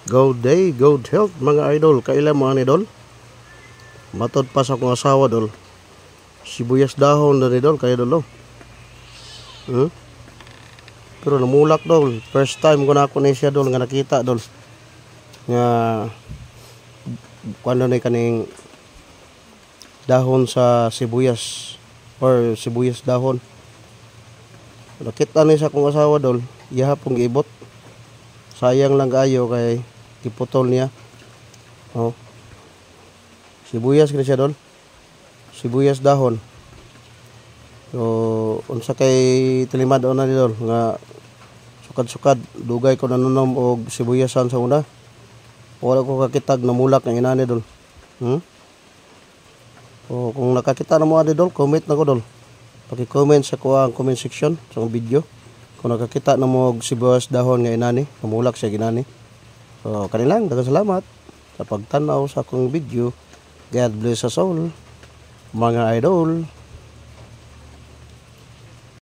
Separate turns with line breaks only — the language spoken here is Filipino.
Good day, good health mga idol. Kailan mga idol? Matod pa sa akong asawa dol. Sibuyas dahon na idol kay dol. Pero namulak dol. First time ko na ako na siya dol nga nakita dol. Nga kuno na kaning dahon sa sibuyas or sibuyas dahon. Nakita ni sa akong asawa dol, iya pong giibot. Sayang lang kayo kay iputol niya. Oh. Sibuyas kini siya dol. Sibuyas dahon. So unsa kay tilimad na ni dol nga sukad-sukad dugay ko nanunom og sibuyasan sa una. Wala ko kakitag na mulak ng inani dol. O kung nakakita na mo ani dol, comment na ko dol. Paki-comment sa kuha ang comment section sa video. Kung nakakita na mo og sibuyas dahon nga inani, namulak siya ginani. So kanilang daghang salamat sa pagtan-aw sa akong video. God bless us all, mga idol.